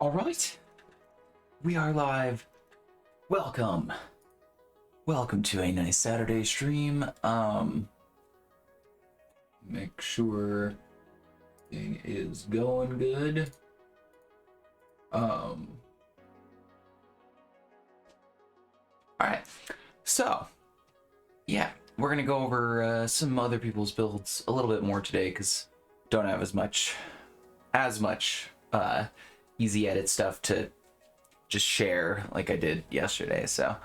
All right, we are live. Welcome. Welcome to a nice Saturday stream. Make sure thing is going good. All right. So, yeah, we're gonna go over some other people's builds a little bit more today because don't have as much easy edit stuff to just share like I did yesterday. So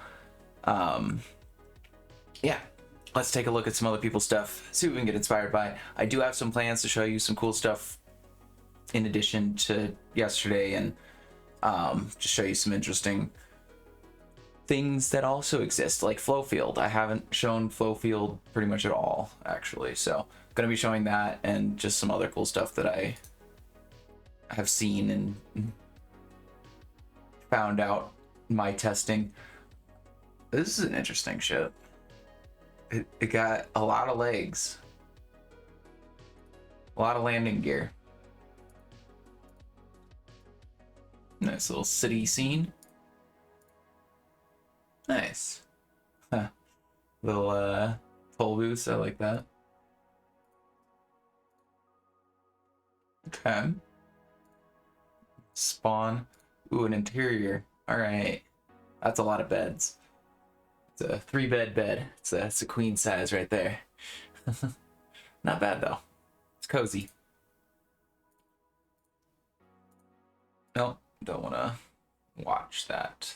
yeah, let's take a look at some other people's stuff, see what we can get inspired by. I do have some plans to show you some cool stuff in addition to yesterday, and just show you some interesting things that also exist, like flow field. I haven't shown flow field pretty much at all, actually, so I'm gonna be showing that and just some other cool stuff that I have seen and found out in my testing. This is an interesting ship. It got a lot of legs, a lot of landing gear. Nice little city scene. Nice. Huh. Little toll booths, I like that. Okay. Spawn. Ooh, an interior. All right. That's a lot of beds. It's a 3-bed bed. It's a queen size right there. Not bad though. It's cozy. Nope, don't want to watch that.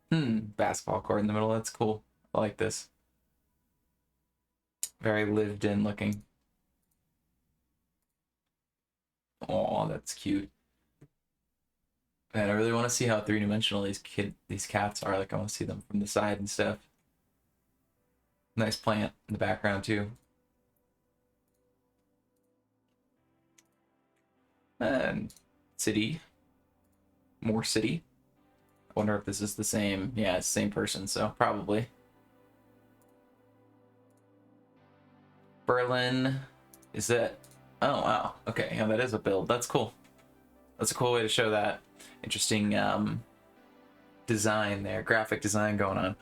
Basketball court in the middle. That's cool. I like this. Very lived in looking. Oh, that's cute. Man, I really want to see how three-dimensional these cats are. Like, I want to see them from the side and stuff. Nice plant in the background too. And city. More city. I wonder if this is the same. Yeah, it's the same person, so probably. Berlin. Is that? Oh, wow. Okay, yeah, that is a build. That's cool. That's a cool way to show that. Interesting design there, graphic design going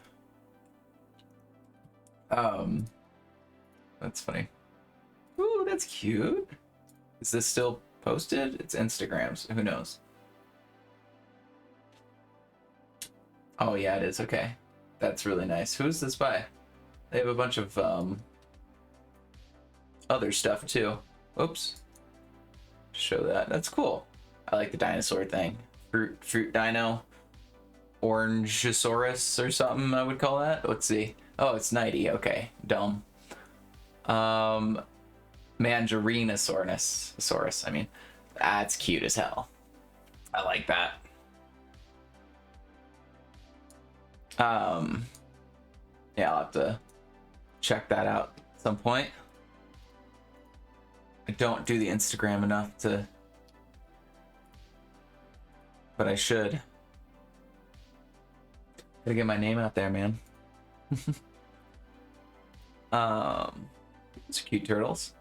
on. That's funny. Ooh, that's cute. Is this still posted? It's Instagrams. Who knows? Oh yeah, it is. Okay, that's really nice. Who is this by? They have a bunch of other stuff too. Oops. Show that. That's cool. I like the dinosaur thing. Fruit dino. Orangeosaurus or something, I would call that. Let's see. Oh, it's Nighty. Okay, dumb. Mandarinosaurus. I mean, that's cute as hell. I like that. Yeah, I'll have to check that out at some point. I don't do the Instagram enough to, but I should. Gotta get my name out there, man. It's cute turtles.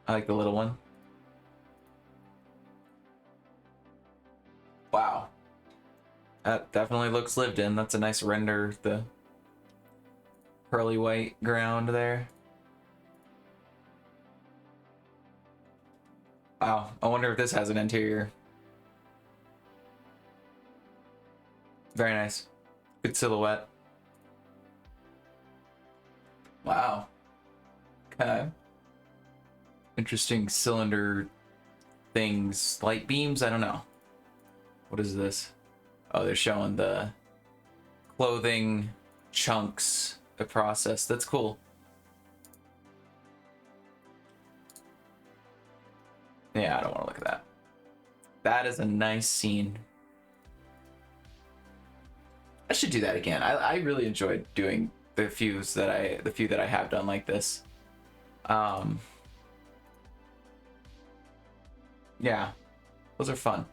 I like the little one. Wow. That definitely looks lived in. That's a nice render, the pearly white ground there. Wow, I wonder if this has an interior. Very nice. Good silhouette. Wow. Okay. Interesting cylinder things. Light beams? I don't know. What is this? Oh, they're showing the clothing chunks, the process. That's cool. Yeah, I don't want to look at that. That is a nice scene. I should do that again. I really enjoyed doing the few that I have done like this. Yeah, those are fun.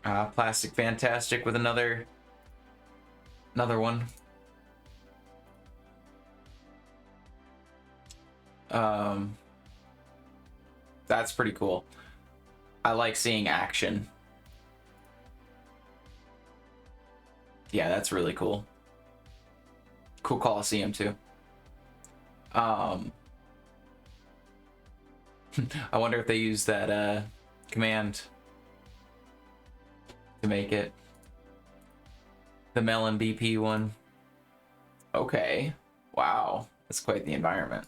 Plastic Fantastic with another one. Um, that's pretty cool. I like seeing action. Yeah, that's really cool. Cool Coliseum too. I wonder if they use that command to make it. The Melon BP one. Okay. Wow. That's quite the environment.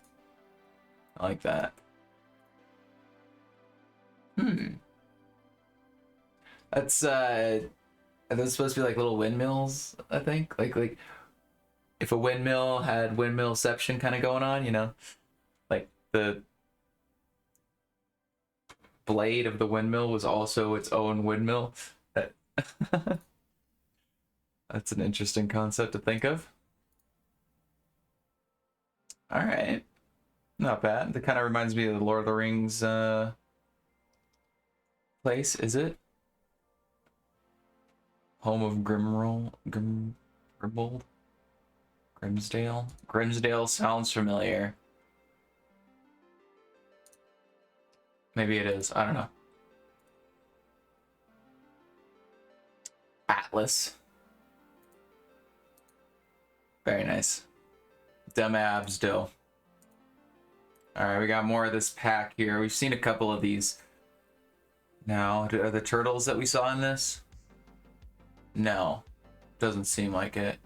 I like that. That's are those supposed to be like little windmills, I think? Like if a windmill had windmillception kind of going on, you know? Like the blade of the windmill was also its own windmill. That That's an interesting concept to think of. All right. Not bad. That kind of reminds me of the Lord of the Rings place, is it? Home of Grimbold? Grimsdale? Grimsdale sounds familiar. Maybe it is. I don't know. Atlas. Very nice. Dumb abs, dough. Alright, we got more of this pack here. We've seen a couple of these. Now, are the turtles that we saw in this? No. Doesn't seem like it.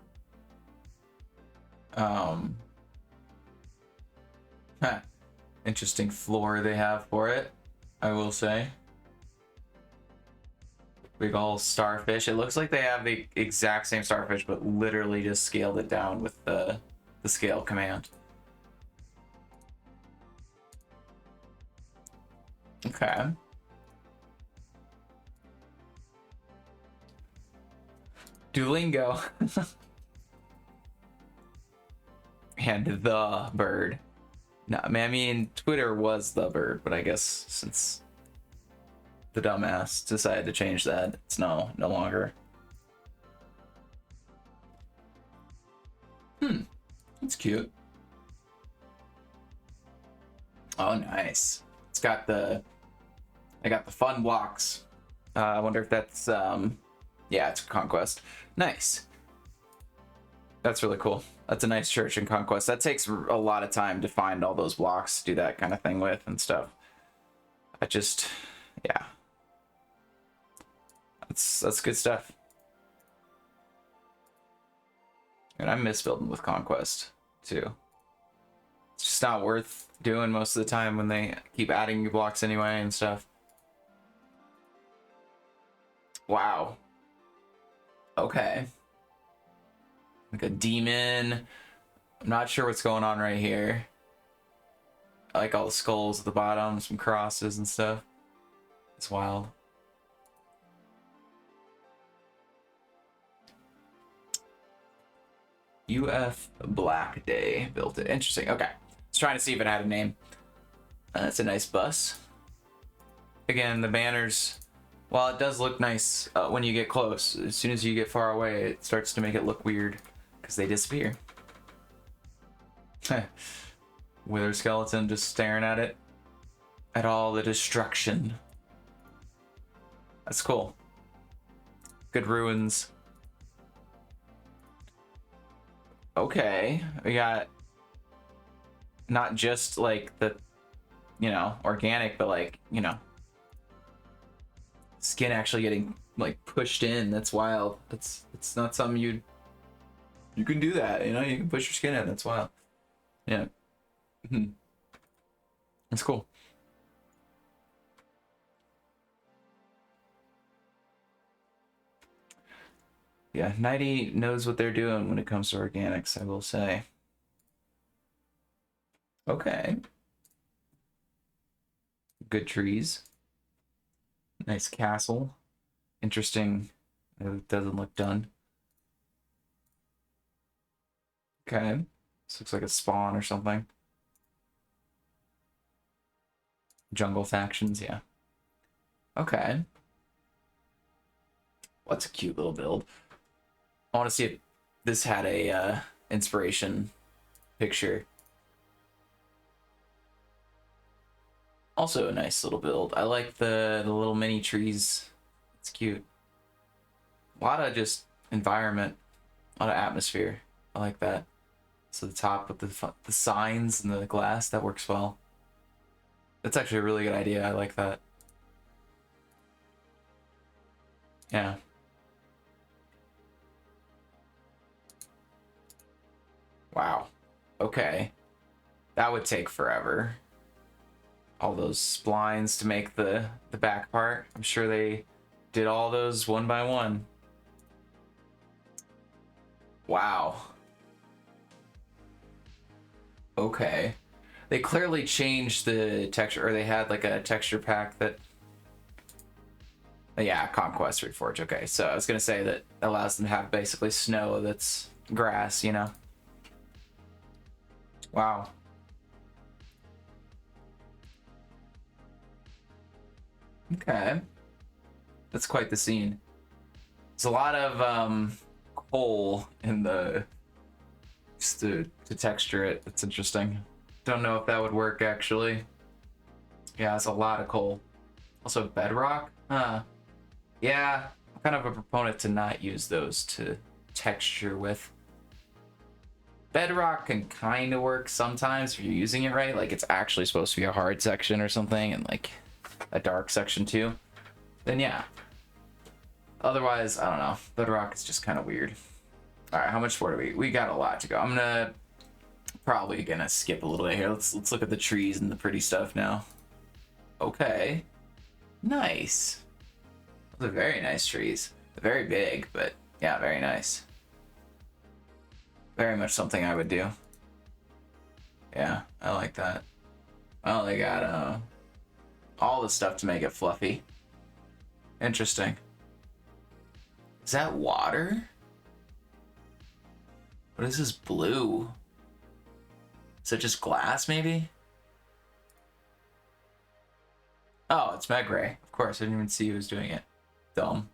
Huh. Interesting floor they have for it, I will say. Big ol' starfish. It looks like they have the exact same starfish, but literally just scaled it down with the scale command. Okay. Duolingo. And the bird. No, I mean, Twitter was the bird, but I guess since the dumbass decided to change that, it's no longer. That's cute. Oh, nice. It's got the... I got the fun blocks. I wonder if that's... Yeah, it's Conquest. Nice. That's really cool. That's a nice church in Conquest. That takes a lot of time to find all those blocks to do that kind of thing with and stuff. Yeah. That's good stuff. And I miss building with Conquest, too. It's just not worth doing most of the time when they keep adding new blocks anyway and stuff. Wow. Okay. Like a demon. I'm not sure what's going on right here. I like all the skulls at the bottom, some crosses and stuff. It's wild. UF Black Day built it. Interesting. Okay. I was trying to see if it had a name. That's a nice bus. Again, the banners, while it does look nice when you get close, as soon as you get far away, it starts to make it look weird because they disappear. Wither skeleton just staring at it. At all the destruction. That's cool. Good ruins. Okay, we got not just like the, you know, organic, but like, you know, skin actually getting like pushed in. That's wild. It's not something you can do that, you know, you can push your skin in. That's wild. Yeah. That's cool. Yeah, Nighty knows what they're doing when it comes to organics, I will say. Okay. Good trees. Nice castle. Interesting. It doesn't look done. Okay. This looks like a spawn or something. Jungle factions, yeah. Okay. What's a cute little build? I want to see if this had a inspiration picture. Also a nice little build. I like the little mini trees. It's cute. A lot of just environment, a lot of atmosphere. I like that. So the top with the signs and the glass, that works well. That's actually a really good idea. I like that. Yeah. Wow. Okay. That would take forever. All those splines to make the back part. I'm sure they did all those one by one. Wow. Okay. They clearly changed the texture, or they had like a texture pack that... Yeah, Conquest Reforge. Okay, so I was gonna say that allows them to have basically snow that's grass, you know? Wow. Okay. That's quite the scene. There's a lot of coal in the... just to texture it. It's interesting. Don't know if that would work, actually. Yeah, it's a lot of coal. Also bedrock? Huh. Yeah, I'm kind of a proponent to not use those to texture with. Bedrock can kind of work sometimes if you're using it right. Like, it's actually supposed to be a hard section or something, and like a dark section too. Then yeah. Otherwise, I don't know. Bedrock is just kind of weird. All right, how much more do we got a lot to go. I'm probably gonna skip a little bit here. Let's look at the trees and the pretty stuff now. Okay. Nice. Those are very nice trees. They're very big, but yeah, very nice. Very much something I would do. Yeah, I like that. Oh, they got all the stuff to make it fluffy. Interesting. Is that water? What is this blue? Is it just glass, maybe? Oh, it's Megray. Of course, I didn't even see who was doing it. Dumb.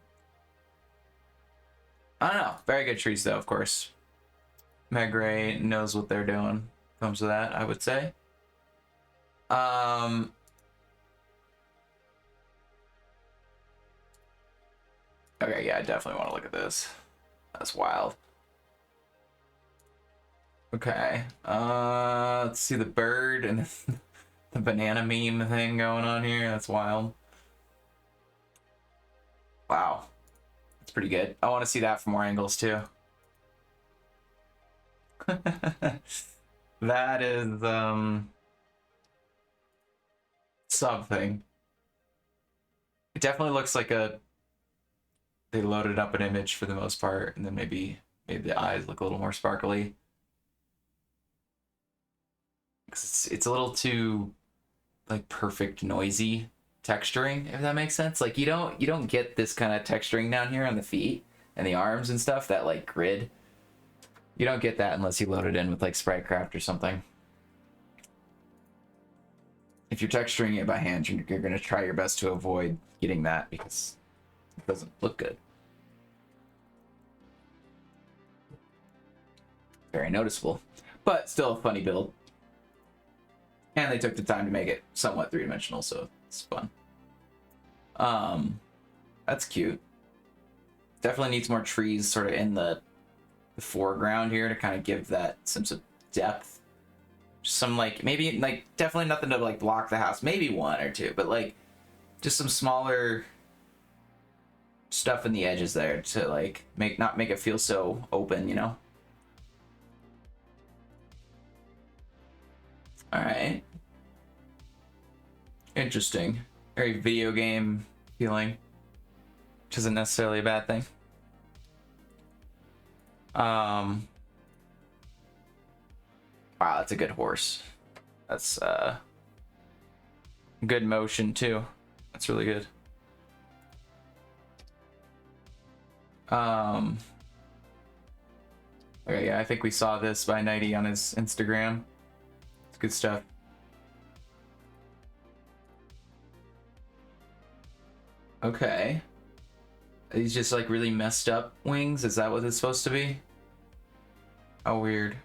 I don't know. Very good trees, though, of course. Megray knows what they're doing. Comes to that, I would say. Okay, yeah, I definitely want to look at this. That's wild. Okay. Let's see the bird and the banana meme thing going on here. That's wild. Wow. That's pretty good. I want to see that from more angles too. That is something. It definitely looks like they loaded up an image for the most part, and then maybe the eyes look a little more sparkly. It's a little too like perfect noisy texturing, if that makes sense. Like you don't get this kind of texturing down here on the feet and the arms and stuff, that like grid. You don't get that unless you load it in with like Spritecraft or something. If you're texturing it by hand, you're going to try your best to avoid getting that because it doesn't look good. Very noticeable, but still a funny build. And they took the time to make it somewhat three-dimensional, so it's fun. That's cute. Definitely needs more trees sort of in the foreground here to kind of give that sense of depth. Just some like, maybe like, definitely nothing to like block the house. Maybe one or two, but like just some smaller stuff in the edges there to like not make it feel so open, you know? All right. Interesting. Very video game feeling, which isn't necessarily a bad thing. Wow, that's a good horse. That's good motion too. That's really good. Okay, yeah, I think we saw this by Nighty on his Instagram. It's good stuff. Okay. Are these just like really messed up wings? Is that what it's supposed to be? How weird.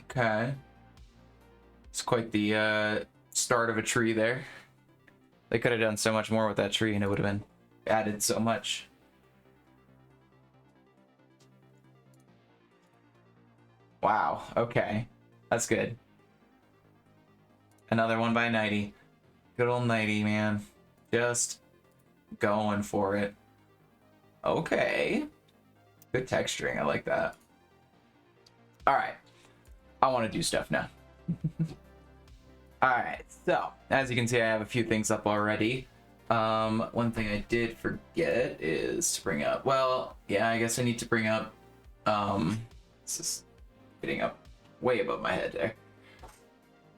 Okay. quite the start of a tree there. They could have done so much more with that tree and it would have been added so much. Wow, okay. That's good. Another one by Nighty. Good old Nighty, man. Just going for it. Okay. Good texturing, I like that. Alright. I want to do stuff now. Alright, so, as you can see, I have a few things up already. One thing I did forget is to bring up, well, yeah, I guess I need to bring up, this is getting up way above my head there.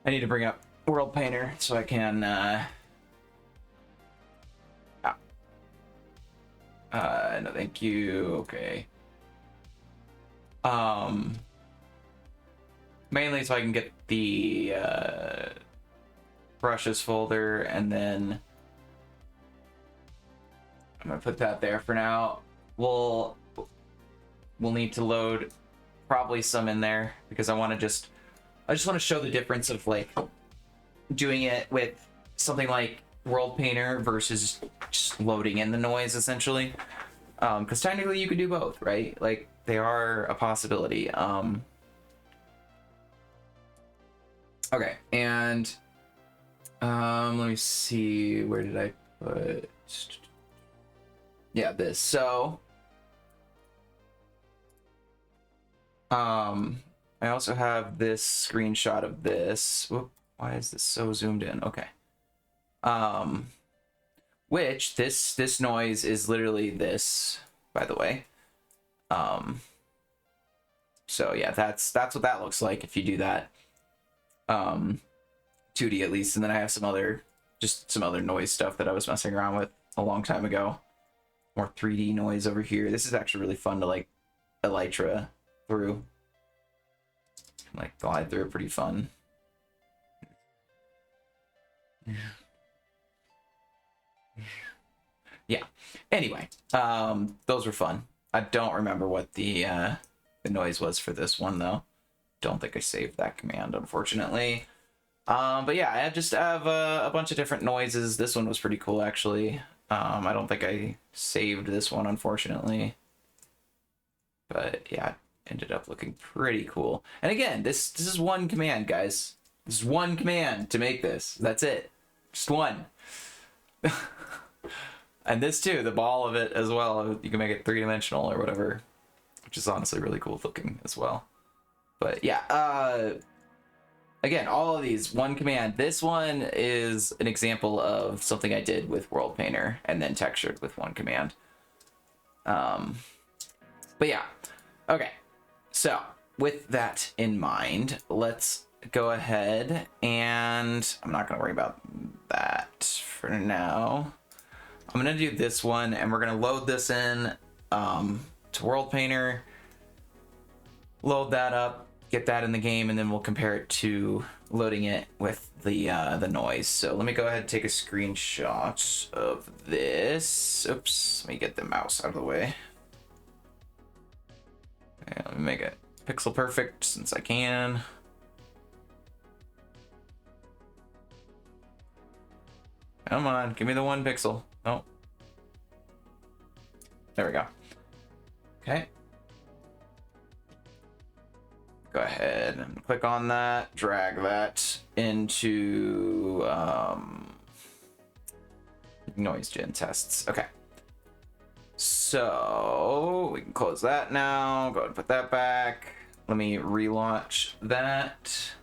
I need to bring up World Painter so I can, no, thank you, okay. Mainly so I can get the, brushes folder, and then I'm gonna put that there for now. We'll need to load probably some in there because I just want to show the difference of like doing it with something like World Painter versus just loading in the noise essentially. Because technically you could do both, right? Like they are a possibility. Okay, and let me see, where did I put, yeah, this. So I also have this screenshot of this. Whoop, why is this so zoomed in? Okay. Which this noise is literally this, by the way. So yeah, that's what that looks like if you do that. 2D at least, and then I have some other noise stuff that I was messing around with a long time ago. More 3D noise over here. This is actually really fun to like elytra through. Like glide through, pretty fun. Yeah. Anyway, those were fun. I don't remember what the noise was for this one though. Don't think I saved that command, unfortunately. But yeah, I just have a bunch of different noises. This one was pretty cool, actually. I don't think I saved this one, unfortunately. But yeah, it ended up looking pretty cool. And again, this is one command, guys. This is one command to make this. That's it. Just one. And this too, the ball of it as well. You can make it 3-dimensional or whatever, which is honestly really cool looking as well. But yeah, again, all of these, one command. This one is an example of something I did with World Painter and then textured with one command. But yeah, okay. So with that in mind, let's go ahead and I'm not going to worry about that for now. I'm going to do this one and we're going to load this in to World Painter, load that up, get that in the game, and then we'll compare it to loading it with the noise. So let me go ahead and take a screenshot of this. Oops, let me get the mouse out of the way. Okay, let me make it pixel perfect since I can. Come on, give me the 1 pixel. Oh. There we go. Okay. Go ahead and click on that, drag that into noise gen tests. Okay. So we can close that now. Go ahead and put that back. Let me relaunch that.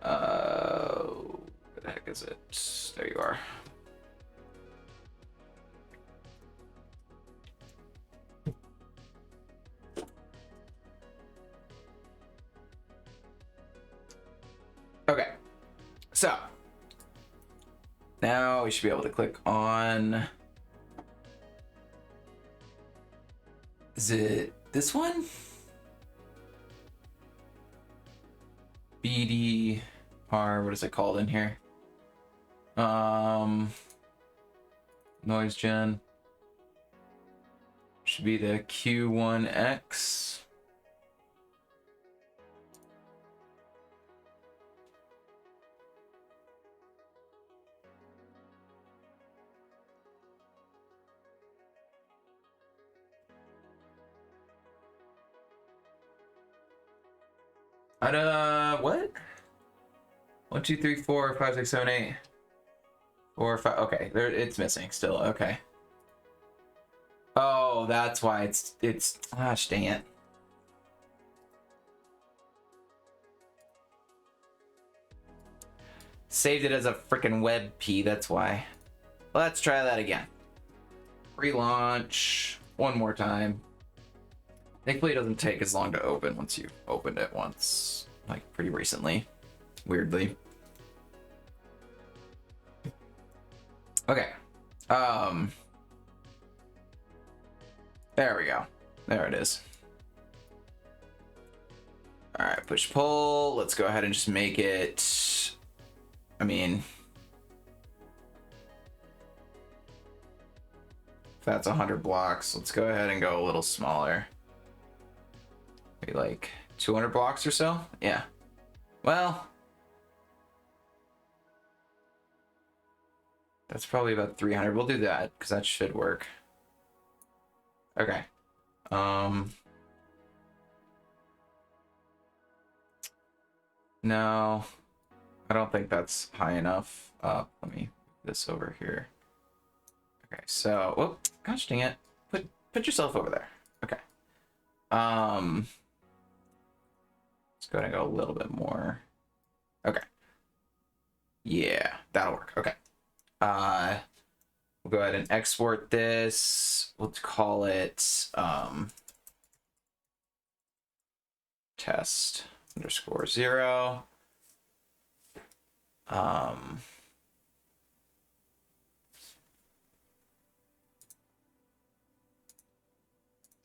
Where the heck is it? There you are. Okay, so now we should be able to click on, is it this one? BDR, what is it called in here? Noise gen. Should be the Q1X. What? 1, 2, 3, 4, 5, 6, 7, 8. 4, 5. Okay, there it's missing still. Okay. Oh, that's why it's gosh dang it. Saved it as a freaking WebP, that's why. Let's try that again. Relaunch one more time. Thankfully, it doesn't take as long to open once you've opened it once, like pretty recently, weirdly. Okay. There we go. There it is. All right, push pull. Let's go ahead and just make it. I mean, if that's 100 blocks, let's go ahead and go a little smaller. Maybe like 200 blocks or so? Yeah. Well, that's probably about 300. We'll do that because that should work. Okay. No, I don't think that's high enough. Let me move this over here. Okay, so, whoop, gosh dang it. Put yourself over there. Okay. Let's go ahead and go a little bit more. Okay. Yeah, that'll work. Okay. We'll go ahead and export this. We'll call it test_0.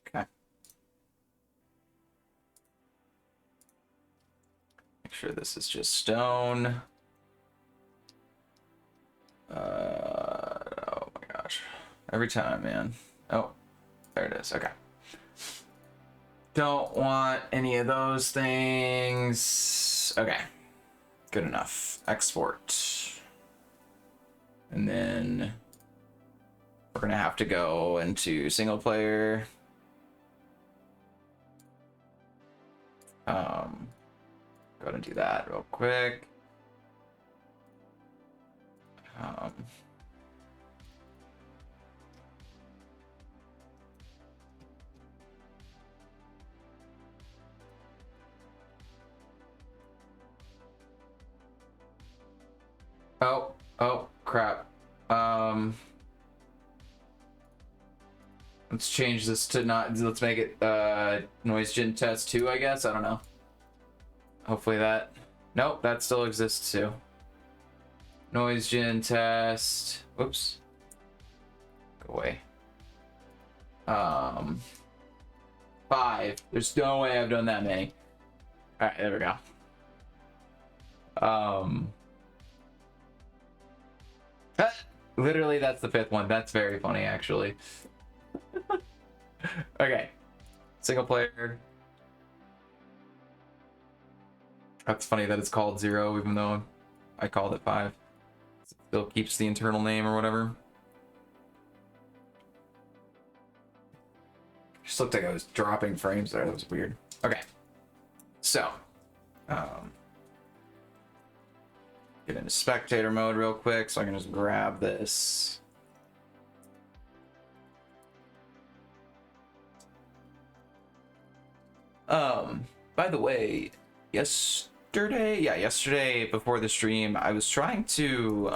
Okay. Make sure this is just stone. Oh my gosh. Every time, man. Oh, there it is. Okay. Don't want any of those things. Okay. Good enough. Export. And then we're gonna have to go into single player. Go ahead and do that real quick. Oh crap. Let's change this to not, let's make it noise gen test 2, I guess. I don't know. Hopefully that, nope, that still exists too. Noise gen test, whoops, go away. 5. There's no way I've done that many. All right, there we go. Literally, that's the 5th one. That's very funny, actually. Okay, single player. That's funny that it's called 0, even though I called it 5. It still keeps the internal name or whatever. Just looked like I was dropping frames there. That was weird. Okay, so get into spectator mode real quick so I can just grab this. By the way, yesterday before the stream, I was trying to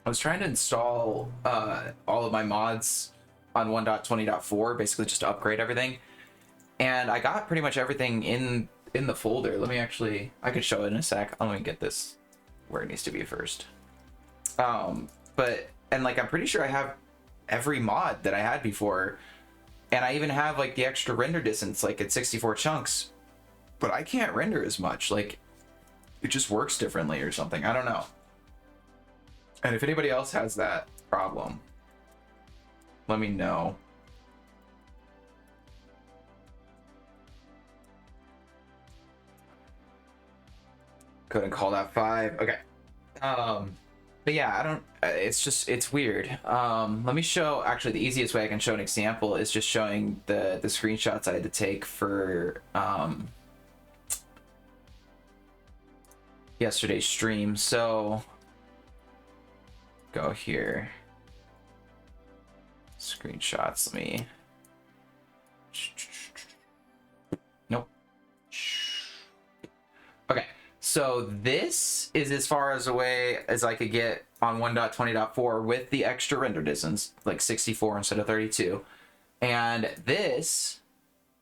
install all of my mods on 1.20.4, basically just to upgrade everything. And I got pretty much everything in the folder. Let me actually, I could show it in a sec. Let me get this where it needs to be first. And like, I'm pretty sure I have every mod that I had before. And I even have like the extra render distance, like at 64 chunks, but I can't render as much. Like, it just works differently or something. I don't know. And if anybody else has that problem, let me know. Go ahead and call that 5. Okay. But yeah, I don't, it's weird. Let me show, actually the easiest way I can show an example is just showing the screenshots I had to take for yesterday's stream. So go here, screenshots. Let me. Nope. Okay, so this is as far as away as I could get on 1.20.4 with the extra render distance, like 64 instead of 32. And this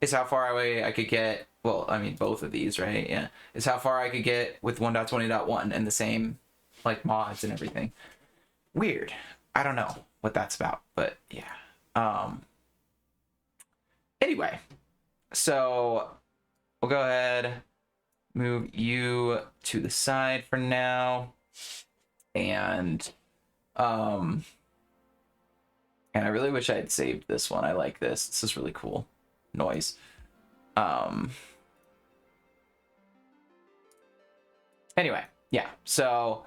is how far away I could get. Well, I mean, both of these, right? Yeah, is how far I could get with 1.20.1 and the same, like, mods and everything. Weird. I don't know what that's about, but yeah. Anyway, so we'll go ahead, move you to the side for now, and I really wish I had saved this one. I like this. This is really cool. Noise. Anyway, yeah, so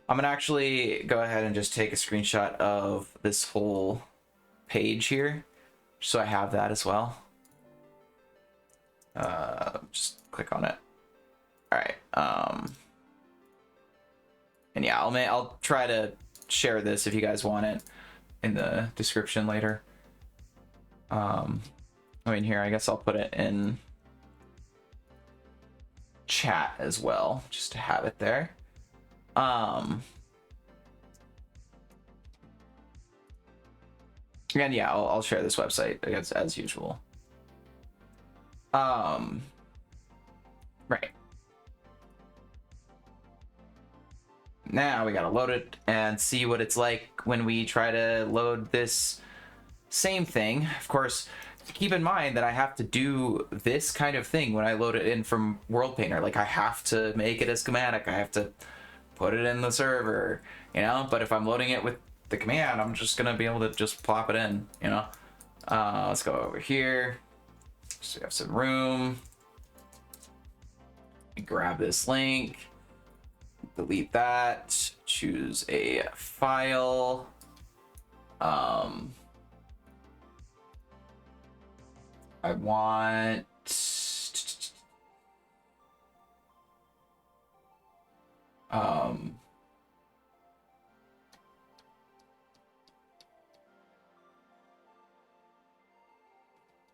I'm gonna actually go ahead and just take a screenshot of this whole page here, so I have that as well. Just click on it. All right. And yeah, I'll try to share this if you guys want it in the description later. I mean, here, I guess I'll put it in chat as well, just to have it there. And yeah, I'll share this website as usual. Right. Now we gotta load it and see what it's like when we try to load this same thing. Of course, keep in mind that I have to do this kind of thing when I load it in from World Painter. Like, I have to make it a schematic. I have to put it in the server, you know? But if I'm loading it with the command, I'm just gonna be able to just plop it in, you know? Let's go over here. So we have some room. Grab this link. Delete that. Choose a file. I want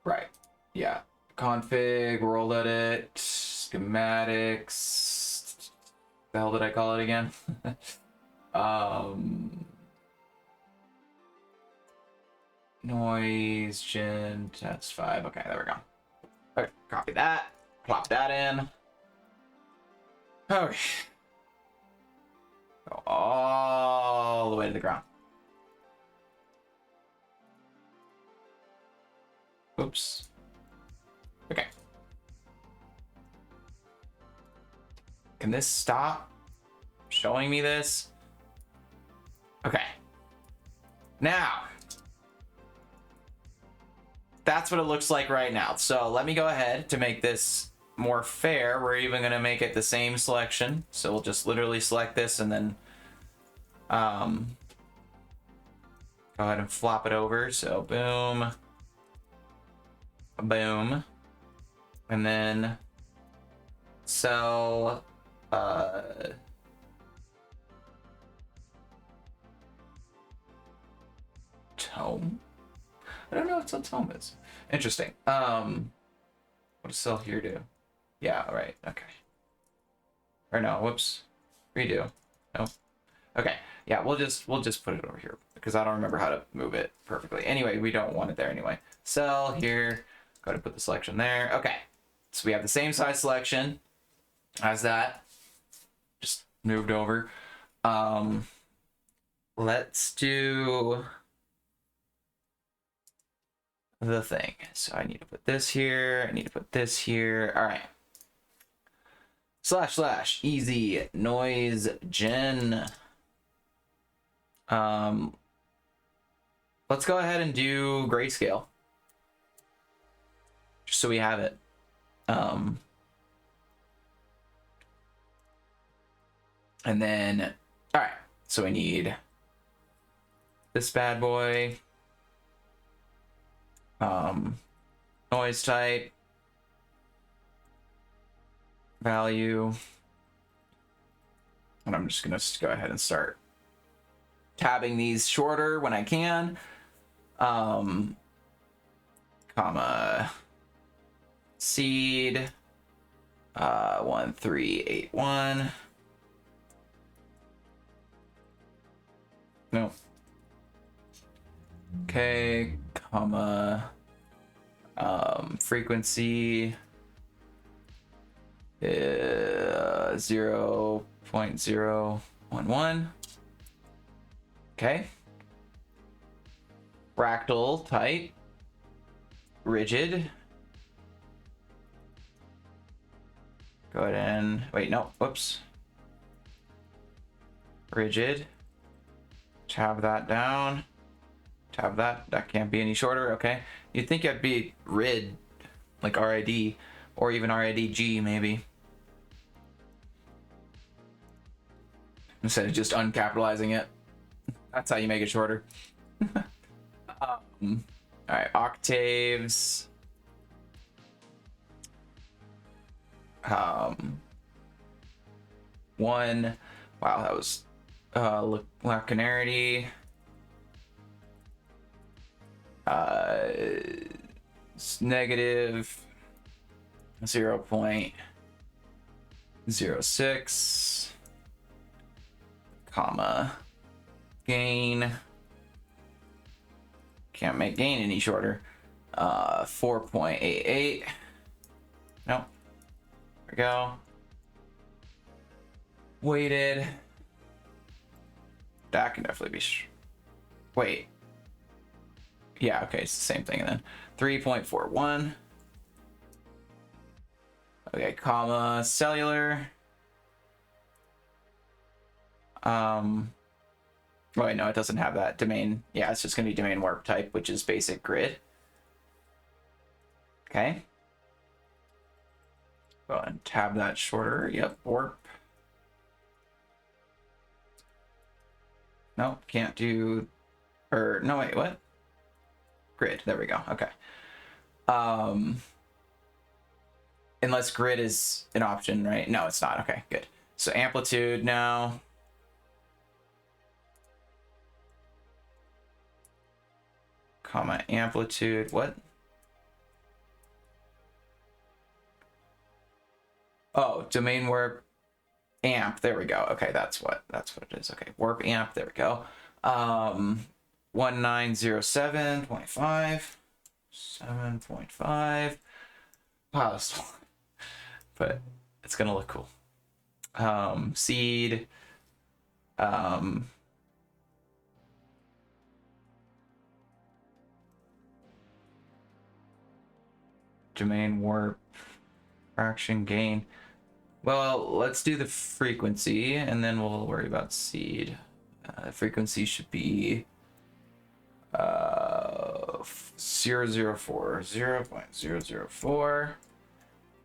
right. Yeah. Config, world edit, schematics. The hell did I call it again? Noise gen test 5. Okay, there we go. Okay, copy that. Plop that in. Okay. Go all the way to the ground. Oops. Okay. Can this stop showing me this? Okay. Now, that's what it looks like right now. So let me go ahead to make this more fair. We're even going to make it the same selection. So we'll just literally select this and then go ahead and flop it over. So boom, boom, and then cell tome. I don't know what cell tome is. Interesting. What does cell here do? Yeah, right. Okay. Or no, whoops. Redo. No. Okay. Yeah, we'll just put it over here because I don't remember how to move it perfectly. Anyway, we don't want it there anyway. Cell here. Go ahead and put the selection there. Okay. So we have the same size selection as that. Just moved over. Let's do the thing. So I need to put this here. I need to put this here. All right. / easy noise gen. Let's go ahead and do grayscale. Just so we have it. And then, all right. So we need this bad boy. Noise type. Value. And I'm just gonna go ahead and start tabbing these shorter when I can. Comma seed 1381. No. Okay, comma frequency 0.011. Okay. Fractal type rigid. Go ahead and wait, no, whoops. Rigid. Tab that down. Tab that. That can't be any shorter. Okay. You'd think it'd be RID, like RID, or even RIDG maybe. Instead of just uncapitalizing it. That's how you make it shorter. All right, octaves. One. Wow, that was lacunarity. It's negative 0.06, comma gain. Can't make gain any shorter. 4.88. Nope. There we go. Weighted. That can definitely be. Wait. Yeah, okay, it's the same thing then. 3.41. Okay, comma cellular. Oh wait, no, it doesn't have that domain. Yeah, it's just gonna be domain warp type, which is basic grid. Okay. Go ahead and tab that shorter. Yep, warp. No, can't do, or no, wait, what? Grid, there we go, okay. Unless grid is an option, right? No, it's not, okay, good. So amplitude now. Comma amplitude, what? Oh, domain warp amp, there we go. Okay, that's what it is. Okay, warp amp, there we go. 1907.5, 7.5. Wow, but it's gonna look cool. Seed, domain warp, fraction gain. Well, let's do the frequency and then we'll worry about seed. Frequency should be 0.004.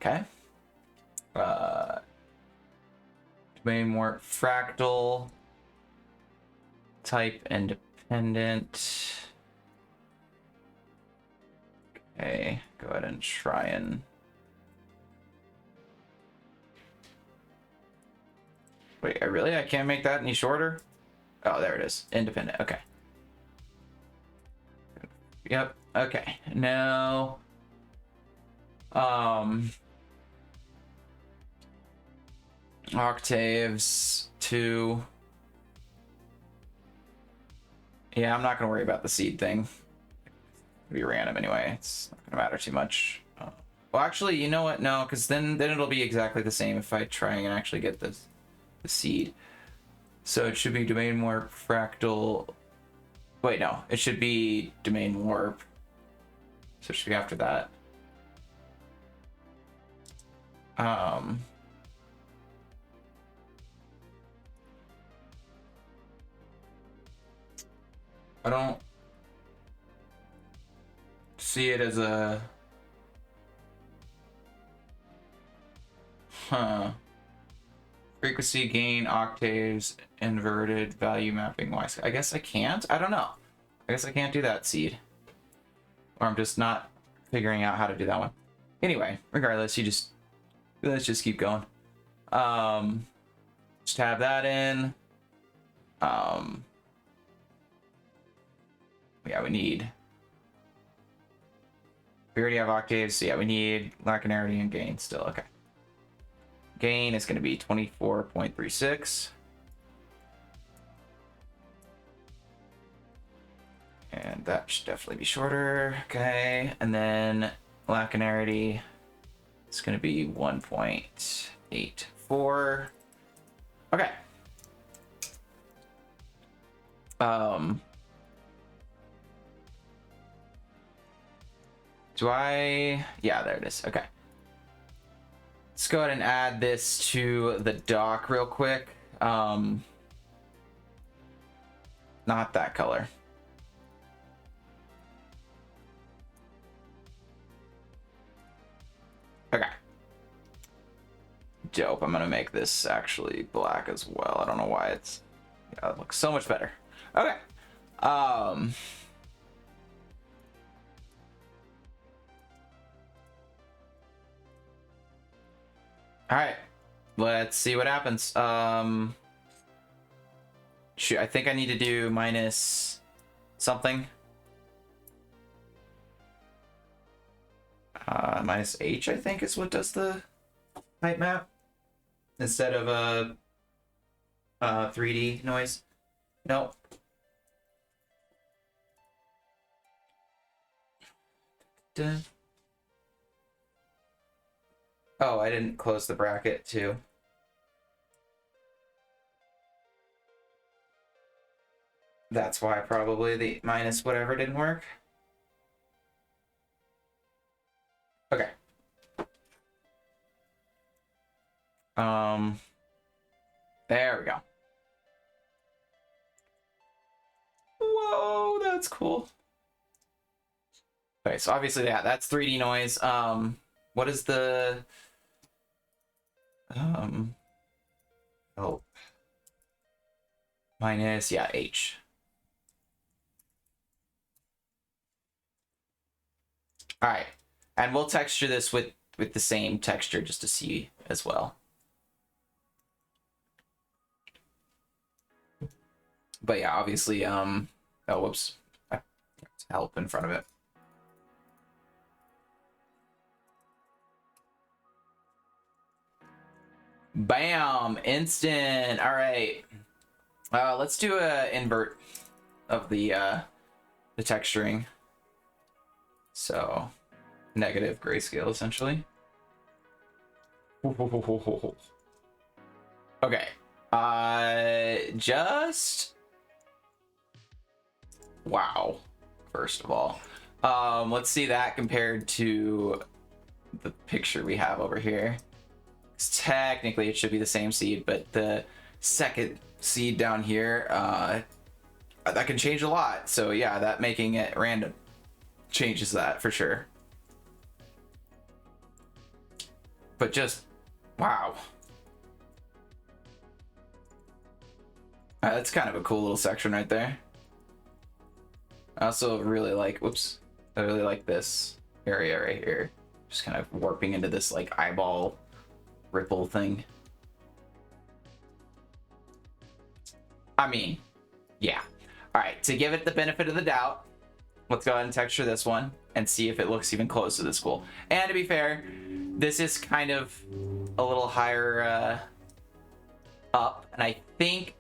Okay. Domain warp fractal type independent. Okay, go ahead and try and wait, I can't make that any shorter? Oh, there it is. Independent. Okay. Yep. Okay. Now, octaves 2. Yeah, I'm not gonna worry about the seed thing. It'll be random anyway. It's not gonna matter too much. Well, actually, you know what? No, because then it'll be exactly the same if I try and actually get the seed. So it should be domain warp fractal. Wait, no, it should be domain warp. So it should be after that. I don't see it as a frequency gain octaves inverted value mapping wise. I guess I can't. I don't know. I guess I can't do that seed, or I'm just not figuring out how to do that one. Anyway, regardless, let's just keep going. Just have that in. Yeah, we already have octaves, so yeah, we need lacunarity and gain still. Okay. Gain is going to be 24.36. And that should definitely be shorter. Okay. And then lacunarity is going to be 1.84. Okay. Yeah, there it is. Okay. Let's go ahead and add this to the dock real quick. Not that color. Okay. Dope. I'm gonna make this actually black as well. I don't know why it's... Yeah, it looks so much better. Okay. All right. Let's see what happens. Shoot, I think I need to do minus something. Minus H, I think, is what does the height map instead of a 3D noise. Nope. Dun. Oh, I didn't close the bracket too. That's why probably the minus whatever didn't work. Okay. There we go. Whoa, that's cool. Okay, so obviously, yeah, that's 3D noise. What is the oh, minus, yeah, H. All right, and we'll texture this with the same texture just to see as well. But yeah, obviously, oh, whoops, help in front of it. Bam, instant. All right, let's do a invert of the texturing. So negative grayscale essentially. Okay. Just wow. First of all, let's see that compared to the picture we have over here. Technically, it should be the same seed, but the second seed down here, that can change a lot. So yeah, that making it random changes that for sure. But just wow. That's kind of a cool little section right there. I also really like, whoops, I really like this area right here. Just kind of warping into this like eyeball ripple thing. I mean, yeah. All right, to give it the benefit of the doubt, let's go ahead and texture this one and see if it looks even close to this cool. And to be fair, this is kind of a little higher up, and I think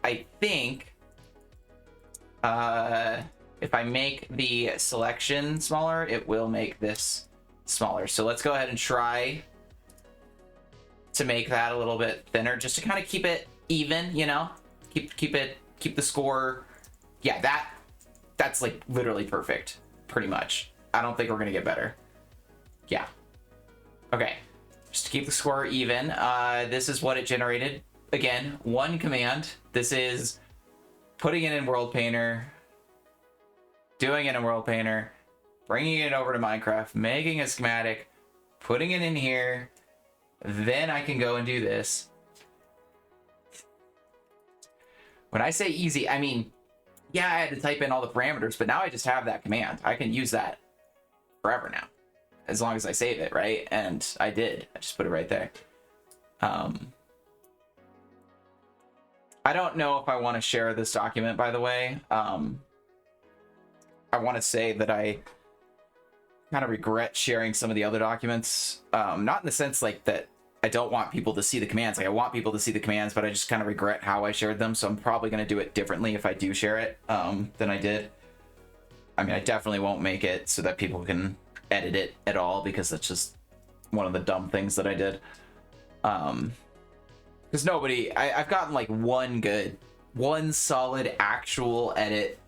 if I make the selection smaller, it will make this smaller. So let's go ahead and try to make that a little bit thinner, just to kind of keep it even, you know, keep the score. Yeah, that's like literally perfect, pretty much. I don't think we're gonna get better. Yeah. Okay, just to keep the score even, this is what it generated. Again, one command. This is putting it in World Painter, doing it in World Painter, bringing it over to Minecraft, making a schematic, putting it in here. Then I can go and do this. When I say easy, I mean, yeah, I had to type in all the parameters, but now I just have that command. I can use that forever now, as long as I save it, right? And I did. I just put it right there. I don't know if I want to share this document, by the way. I want to say that I kind of regret sharing some of the other documents. Not in the sense like that I don't want people to see the commands. Like I want people to see the commands, but I just kind of regret how I shared them. So I'm probably going to do it differently if I do share it than I did. I mean, I definitely won't make it so that people can edit it at all, because that's just one of the dumb things that I did. Because I've gotten like one solid actual edit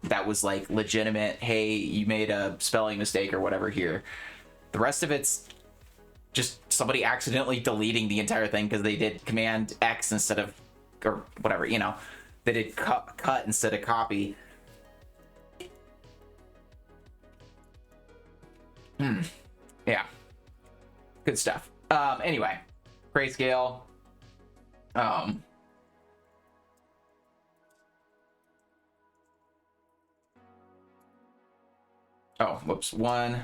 that was like legitimate. Hey, you made a spelling mistake or whatever here. The rest of it's just somebody accidentally deleting the entire thing because they did Command X instead of, or whatever, you know, they did cut instead of copy. Yeah, good stuff. Anyway, grayscale. Oh, whoops, one.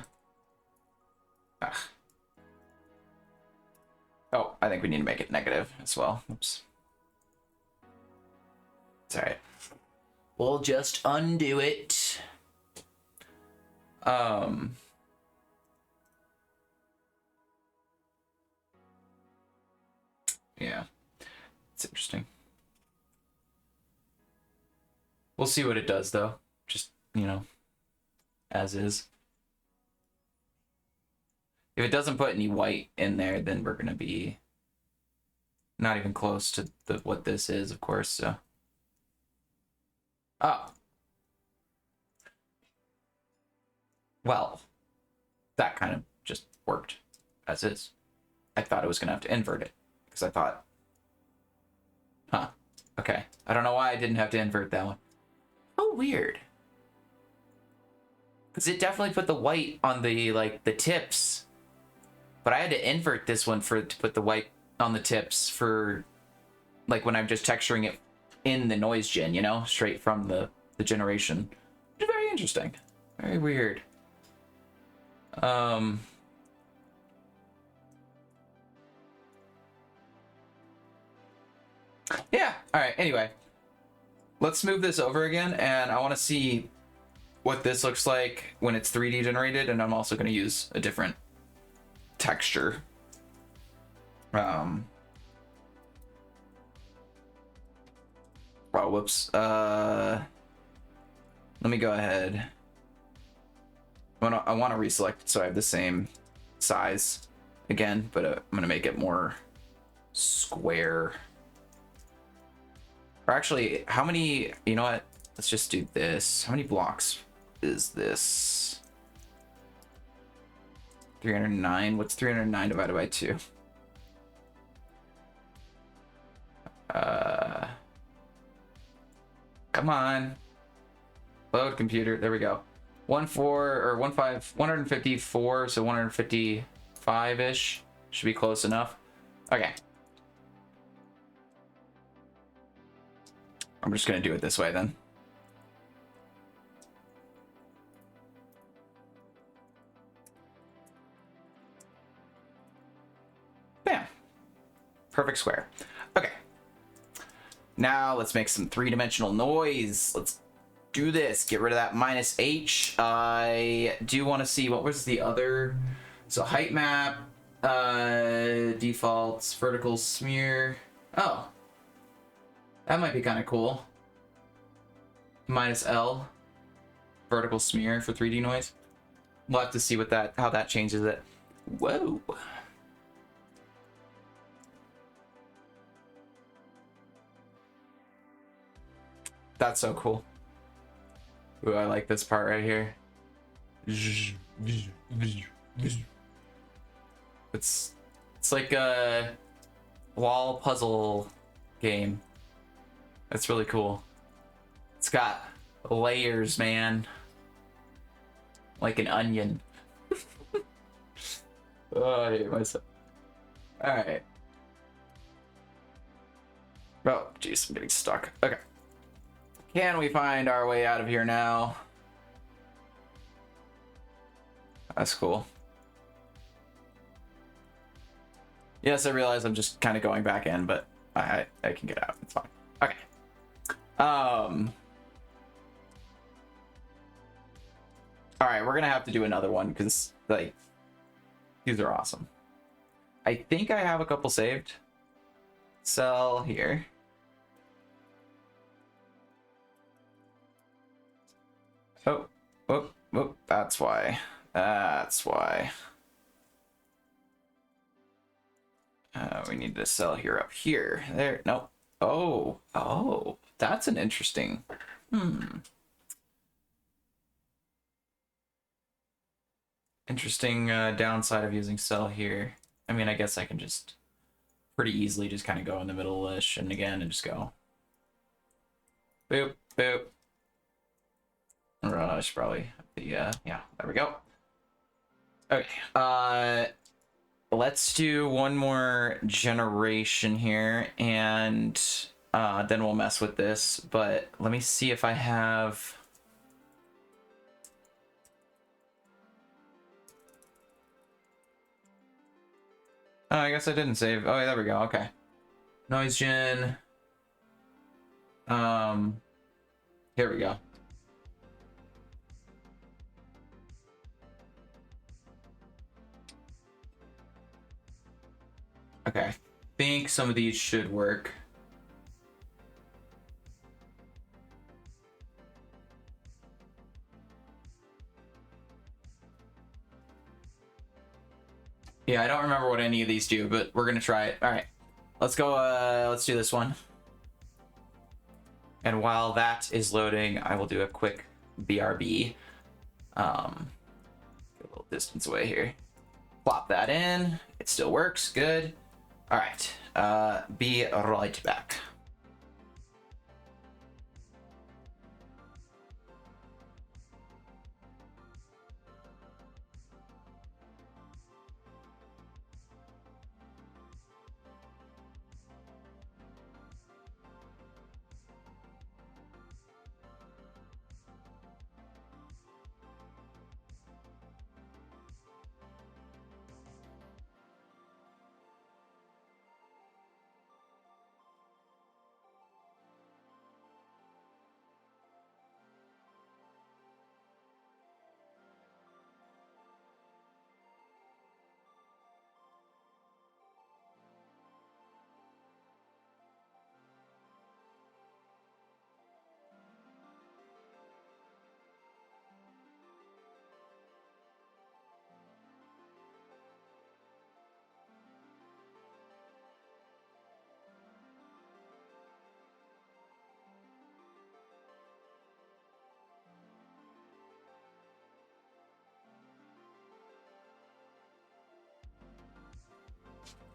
Ugh. Oh, I think we need to make it negative as well. Oops. It's all right. We'll just undo it. Yeah, it's interesting. We'll see what it does, though. Just, you know, as is. If it doesn't put any white in there, then we're going to be not even close to what this is, of course, so. Oh. Well, that kind of just worked as is. I thought I was going to have to invert it, because I thought, huh, okay. I don't know why I didn't have to invert that one. Oh, weird. Because it definitely put the white on the, like, the tips. But I had to invert this one to put the white on the tips for, like, when I'm just texturing it in the noise gen, you know? Straight from the generation. Which is very interesting. Very weird. Yeah, alright, anyway. Let's move this over again, and I want to see what this looks like when it's 3D generated, and I'm also going to use a different texture. Oh, whoops. Let me go ahead. I want to reselect it so I have the same size again, but I'm going to make it more square. Or actually, how many, you know what? Let's just do this. How many blocks is this? 309. What's 309 divided by 2? Come on. Load computer. There we go. 154, so 155-ish. Should be close enough. Okay. I'm just gonna do it this way then. Bam. Perfect square. Okay. Now let's make some three-dimensional noise. Let's do this. Get rid of that -H. I do want to see, what was the other? So height map, defaults, vertical smear. Oh. That might be kind of cool. -L. Vertical smear for 3D noise. We'll have to see what how that changes it. Whoa. That's so cool. Ooh, I like this part right here. It's like a wall puzzle game. That's really cool. It's got layers, man. Like an onion. Oh, I hate myself. Alright. Oh, jeez, I'm getting stuck. Okay. Can we find our way out of here now? That's cool. Yes, I realize I'm just kind of going back in, but I can get out. It's fine. Okay. Um. All right, we're gonna have to do another one because like these are awesome. I think I have a couple saved. Sell here. Oh, oh, oh, that's why. That's why. We need to sell here up here. There, nope. Oh, oh, that's an interesting. Interesting downside of using sell here. I mean, I guess I can just pretty easily just kind of go in the middle-ish and again and just go. Boop, boop. I should probably yeah, there we go. Okay, let's do one more generation here and then we'll mess with this, but let me see if I have oh, I guess I didn't save. Oh, there we go. Okay. Noise gen. Here we go. Okay. I think some of these should work. Yeah, I don't remember what any of these do, but we're gonna try it. All right, let's go. Let's do this one. And while that is loading, I will do a quick BRB. Get a little distance away here. Plop that in. It still works. Good. All right. Be right back.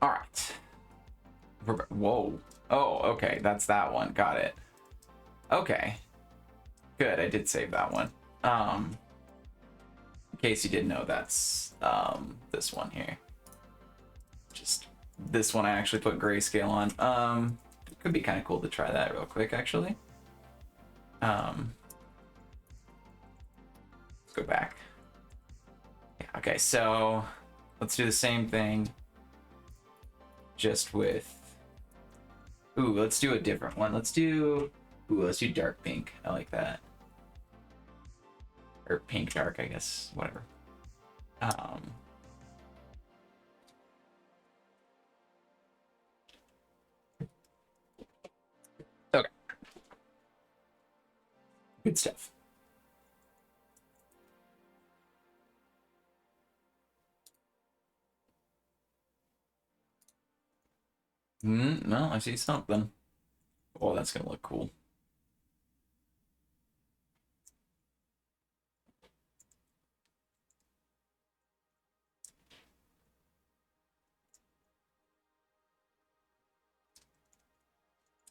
All right. Whoa. Oh, okay. That's that one. Got it. Okay. Good. I did save that one. In case you didn't know, that's this one here. Just this one I actually put grayscale on. It could be kind of cool to try that real quick, actually. Let's go back. Yeah, okay, so let's do the same thing. Just with. Ooh, let's do a different one. Let's do dark pink. I like that. Or pink dark, I guess. Whatever. Okay. Good stuff. No, I see something. Oh, that's gonna look cool.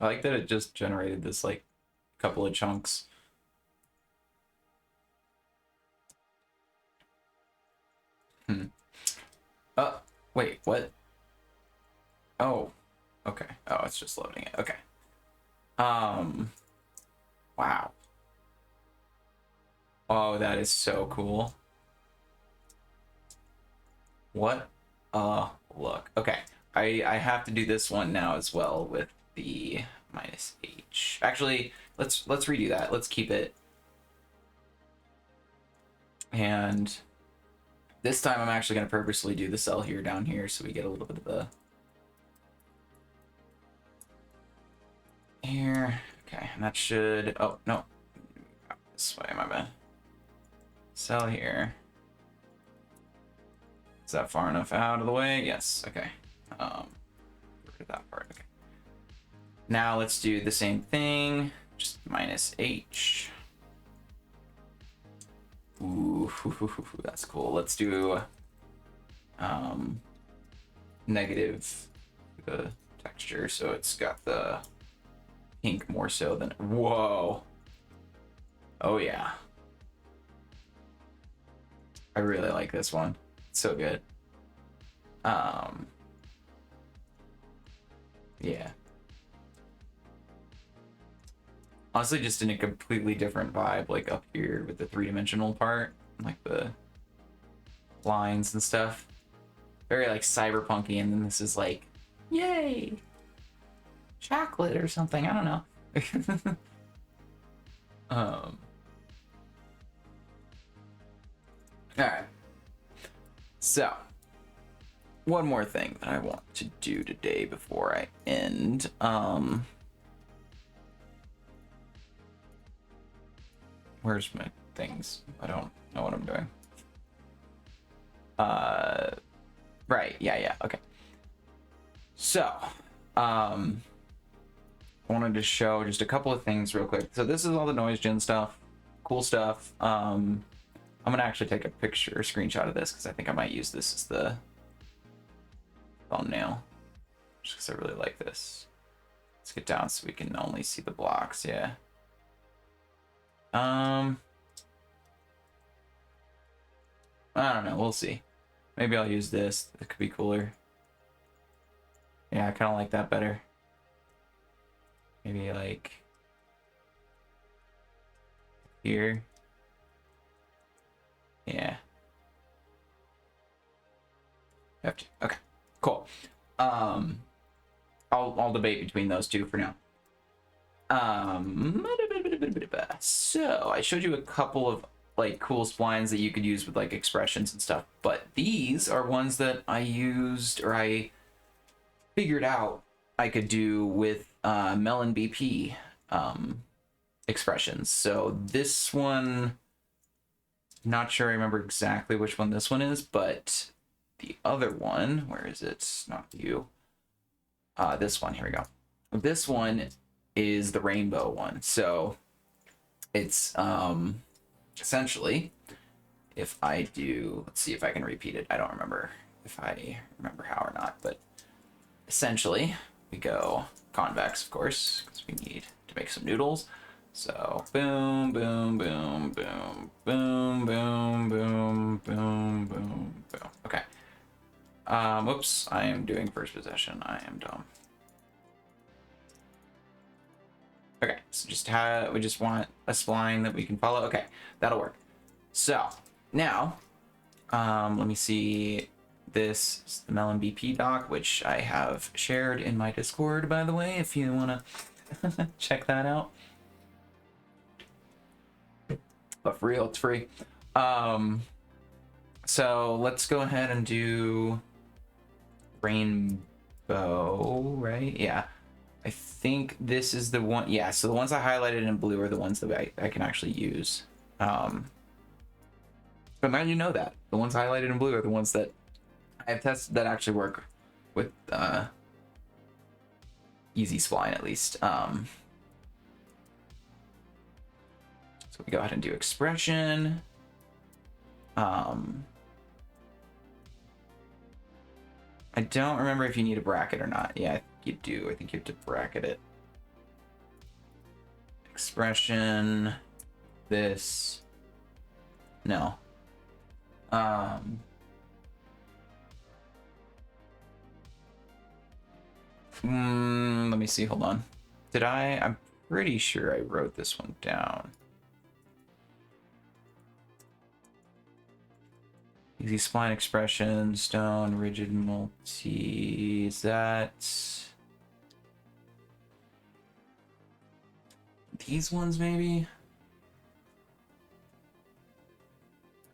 I like that it just generated this like couple of chunks. Wait, what? Oh, okay. Oh, it's just loading it. Okay. Wow. Oh, that is so cool. What? Look. Okay. I have to do this one now as well with the -H. Actually, let's redo that. Let's keep it. And this time I'm actually going to purposely do the cell here down here so we get a little bit of the here. Okay, and that should, oh no, this way, my bad. Cell here. Is that far enough out of the way? Yes. Okay. Rid of that part. Okay. Now let's do the same thing. Just minus H. Ooh, that's cool. Let's do negative the texture, so it's got the pink more so than, whoa. Oh yeah. I really like this one. It's so good. Yeah. Honestly, just in a completely different vibe, like up here with the three-dimensional part, like the lines and stuff. Very like cyberpunky, and then this is like, yay, chocolate or something. I don't know. All right. So, one more thing that I want to do today before I end. Where's my things? I don't know what I'm doing. Right, yeah, okay. So, wanted to show just a couple of things real quick. So this is all the noise gen stuff, cool stuff. I'm gonna actually take a picture or screenshot of this because I think I might use this as the thumbnail, just because I really like this. Let's get down so we can only see the blocks. Yeah. I don't know. We'll see. Maybe I'll use this. That could be cooler. Yeah, I kind of like that better. Maybe like here. Yeah. Have to. Okay. Cool. I'll debate between those two for now. So I showed you a couple of like cool splines that you could use with like expressions and stuff, but these are ones that I used or I figured out I could do with Melon BP expressions. So this one, not sure I remember exactly which one this one is, but the other one, where is it? Not you. This one, here we go. This one is the rainbow one. So it's essentially, if I do, let's see if I can repeat it. I don't remember if I remember how or not, but essentially we go convex, of course, because we need to make some noodles. So boom, boom, boom, boom, boom, boom, boom, boom, boom, boom. Okay. Oops, I am doing first possession. I am dumb. Okay, so we just want a spline that we can follow. Okay, that'll work. So now, let me see. This is the Melon BP doc, which I have shared in my Discord, by the way, if you want to check that out. But for real, it's free. So let's go ahead and do rainbow, right? Yeah. I think this is the one. Yeah, so the ones I highlighted in blue are the ones that I can actually use. But now you know that. The ones highlighted in blue are the ones that I've tested that actually work with easy spline at least. So we go ahead and do expression. I don't remember if you need a bracket or not. Yeah, I think you do. I think you have to bracket it. Expression. This. No. Let me see. Hold on. I'm pretty sure I wrote this one down. Easy spline expression, stone, rigid multi. Is that? these ones maybe.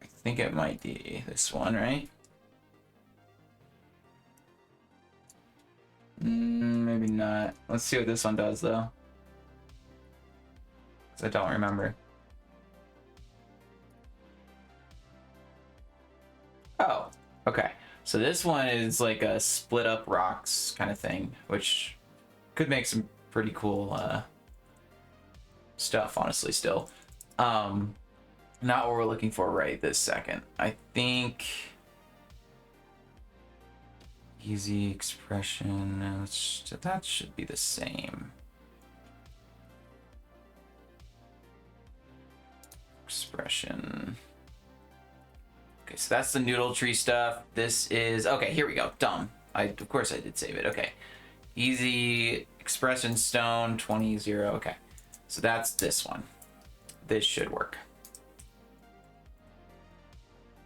I think it might be this one, right? Maybe not. Let's see what this one does though, because I don't remember. Oh, okay. So this one is like a split up rocks kind of thing, which could make some pretty cool stuff, honestly, still. Not what we're looking for right this second. I think easy expression, that should be the same. Expression. Okay, so that's the noodle tree stuff. This is, okay, here we go. Dumb. Of course I did save it. Okay. Easy expression stone 20 Okay. So that's this one. This should work.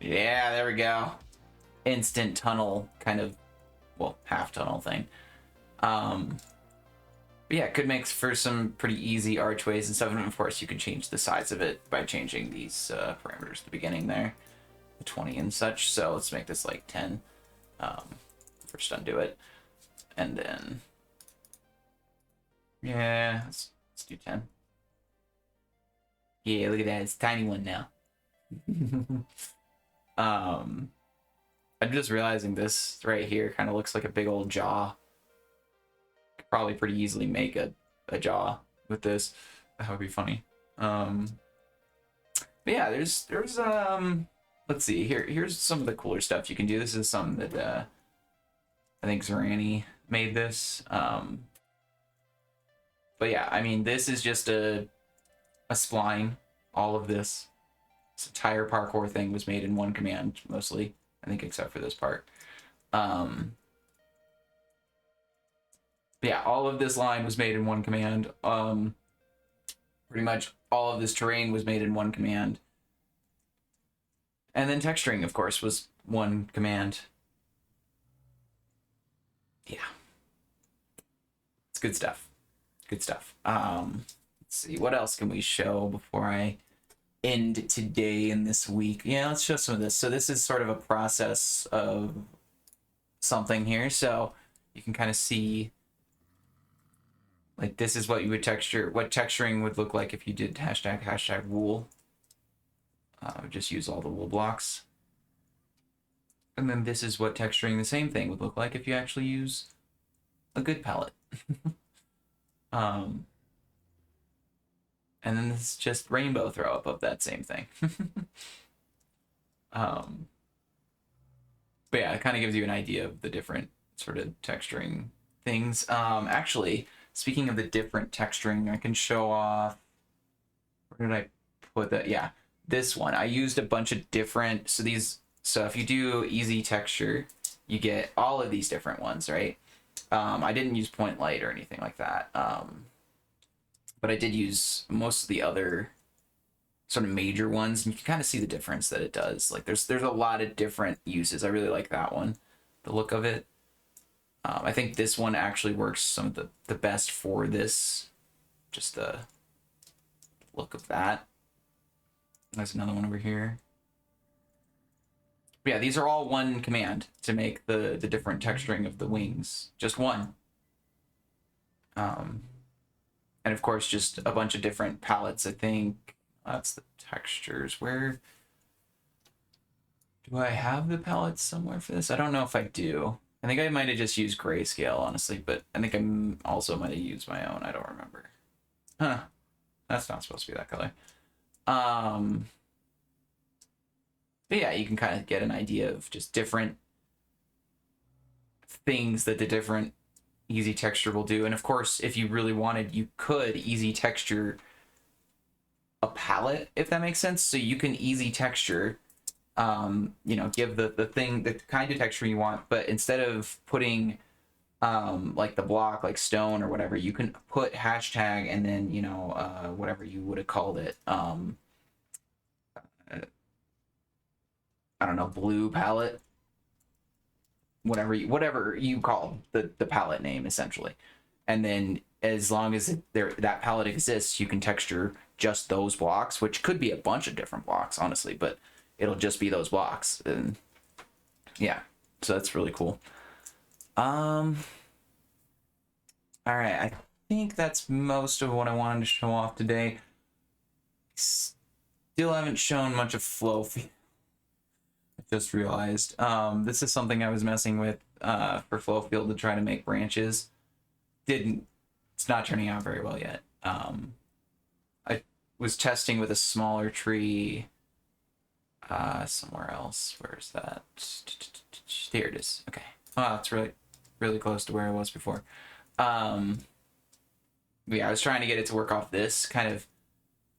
Yeah, there we go. Instant tunnel kind of, well, half tunnel thing. But yeah, it could make for some pretty easy archways and stuff. And of course, you can change the size of it by changing these parameters at the beginning there, the 20 and such. So let's make this like 10. First undo it, and then yeah, let's do 10. Yeah, look at that, it's a tiny one now. I'm just realizing this right here kind of looks like a big old jaw. Could probably pretty easily make a jaw with this. That would be funny. But yeah, there's let's see, here's some of the cooler stuff you can do. This is something that I think Zorani made this. But yeah, I mean, this is just a spline. All of this entire parkour thing was made in one command, mostly, I think, except for this part. Yeah, all of this line was made in one command. Pretty much all of this terrain was made in one command. And then texturing, of course, was one command. Yeah. It's good stuff. Good stuff. Let's see, what else can we show before I end today and this week? Yeah, let's show some of this. So this is sort of a process of something here. So you can kind of see, like, this is what you would what texturing would look like if you did hashtag wool. Just use all the wool blocks. And then this is what texturing the same thing would look like if you actually use a good palette. And then this is just rainbow throw up of that same thing. But yeah, it kind of gives you an idea of the different sort of texturing things. Actually, speaking of the different texturing, I can show off, where did I put that? Yeah, this one. I used a bunch of different, so if you do easy texture, you get all of these different ones, right? I didn't use point light or anything like that. But I did use most of the other sort of major ones, and you can kind of see the difference that it does. Like, there's a lot of different uses. I really like that one, the look of it. I think this one actually works some of the best for this, just the look of that. There's another one over here. But yeah, these are all one command to make the different texturing of the wings. Just one. And of course, just a bunch of different palettes. I think that's the textures. Where do I have the palettes somewhere for this? I don't know if I do. I think I might have just used grayscale, honestly, but I think I also might have used my own. I don't remember. Huh. That's not supposed to be that color. But yeah, you can kind of get an idea of just different things that the different easy texture will do. And of course, if you really wanted, you could easy texture a palette, if that makes sense. So you can easy texture, give the thing the kind of texture you want, but instead of putting like the block, like stone or whatever, you can put hashtag and then whatever you would have called it, I don't know, blue palette, whatever you call the palette name, essentially. And then as long as that palette exists, you can texture just those blocks, which could be a bunch of different blocks, honestly, but it'll just be those blocks. And yeah, so that's really cool. All right, I think that's most of what I wanted to show off today. Still haven't shown much of flow. I just realized this is something I was messing with for flow field to try to make branches. It's not turning out very well yet. I was testing with a smaller tree somewhere else. Where's that? Here it is. Okay. Oh, it's really close to where I was before. Yeah, I was trying to get it to work off this, kind of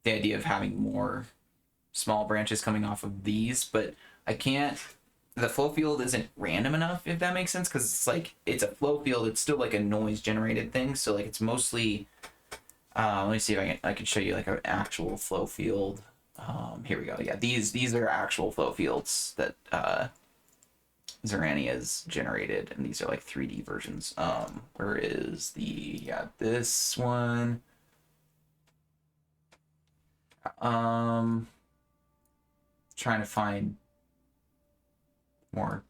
the idea of having more small branches coming off of these, but I can't. The flow field isn't random enough, if that makes sense, because it's like it's a flow field. It's still like a noise generated thing, so like it's mostly. Let me see if I can show you like an actual flow field. Here we go. Yeah, these are actual flow fields that Zerani has generated, and these are like 3D versions. Where is this one? Trying to find more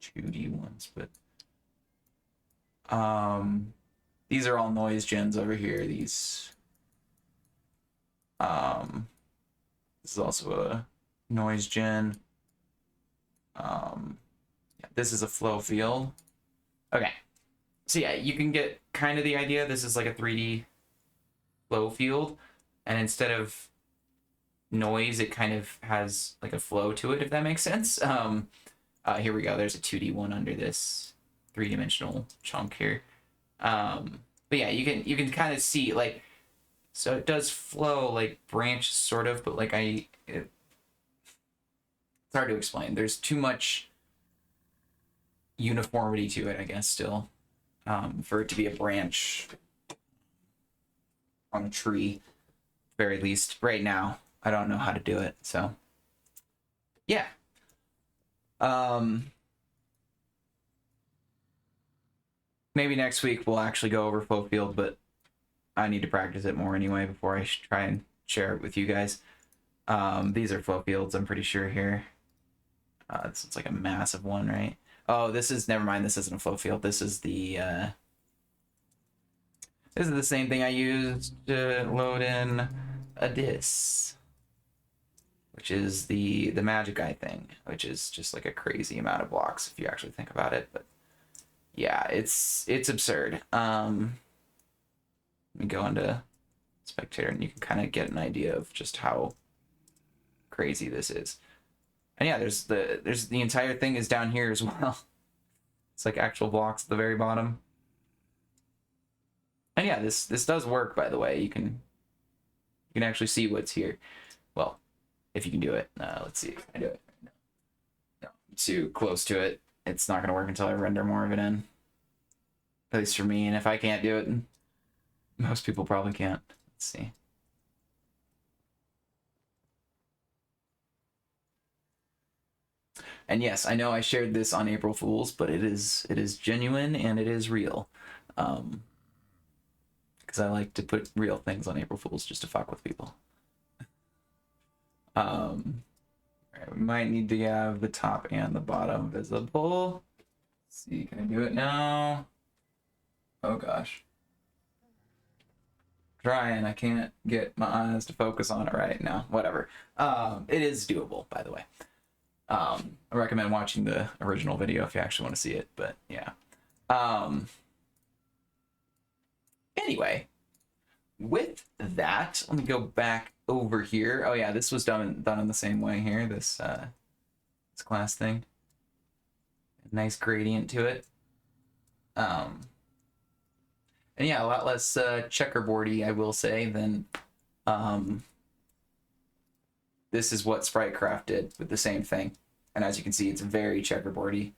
2D ones, but these are all noise gens over here. This is also a noise gen. Yeah, this is a flow field. Okay, so yeah, you can get kind of the idea. This is like a 3D flow field, and instead of noise, it kind of has like a flow to it, if that makes sense. Here we go. There's a 2D one under this 3-dimensional chunk here. But yeah, you can kind of see like, so it does flow like branch sort of, but like it's hard to explain. There's too much uniformity to it, I guess, still, for it to be a branch on a tree, very least right now. I don't know how to do it, so yeah. Maybe next week we'll actually go over flow field, but I need to practice it more anyway before I try and share it with you guys. These are flow fields, I'm pretty sure here. It's like a massive one, right? Oh, never mind, this isn't a flow field. This is the same thing I used to load in a dis, which is the magic eye thing, which is just like a crazy amount of blocks if you actually think about it. But yeah, it's absurd. Let me go into spectator and you can kind of get an idea of just how crazy this is. And yeah, there's the entire thing is down here as well. It's like actual blocks at the very bottom. And yeah, this does work, by the way. You can actually see what's here. Well, if you can do it. Let's see if I do it. No, I'm too close to it. It's not going to work until I render more of it in. At least for me, and if I can't do it, most people probably can't. Let's see. And yes, I know I shared this on April Fools, but it is genuine and it is real. Because I like to put real things on April Fools just to fuck with people. We might need to have the top and the bottom visible. Let's see, can I do it now? Oh gosh. Trying, I can't get my eyes to focus on it right now. Whatever. It is doable, by the way. I recommend watching the original video if you actually want to see it, but yeah. Anyway, with that, let me go back over here. Oh yeah, this was done in the same way here. This class thing. Nice gradient to it. And yeah, a lot less checkerboardy, I will say, than this is what SpriteCraft did with the same thing. And as you can see, it's very checkerboardy.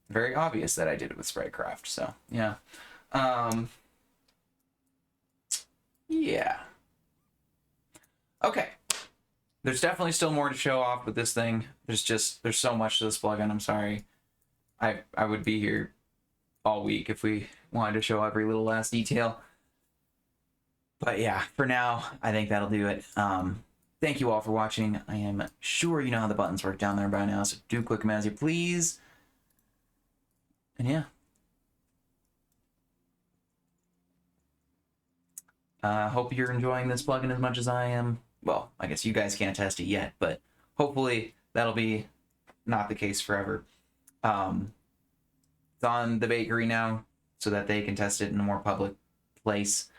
Very obvious that I did it with SpriteCraft, so yeah. Yeah. Okay. There's definitely still more to show off with this thing. There's so much to this plugin, I'm sorry. I would be here all week if we wanted to show every little last detail. But yeah, for now, I think that'll do it. Thank you all for watching. I am sure you know how the buttons work down there by now, so do click them as you please. And yeah. Hope you're enjoying this plugin as much as I am. Well, I guess you guys can't test it yet, but hopefully that'll be not the case forever. It's on the bakery now so that they can test it in a more public place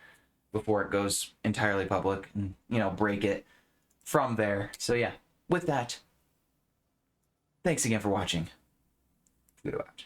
before it goes entirely public and, you know, break it from there. So yeah, with that, thanks again for watching. Pluto out.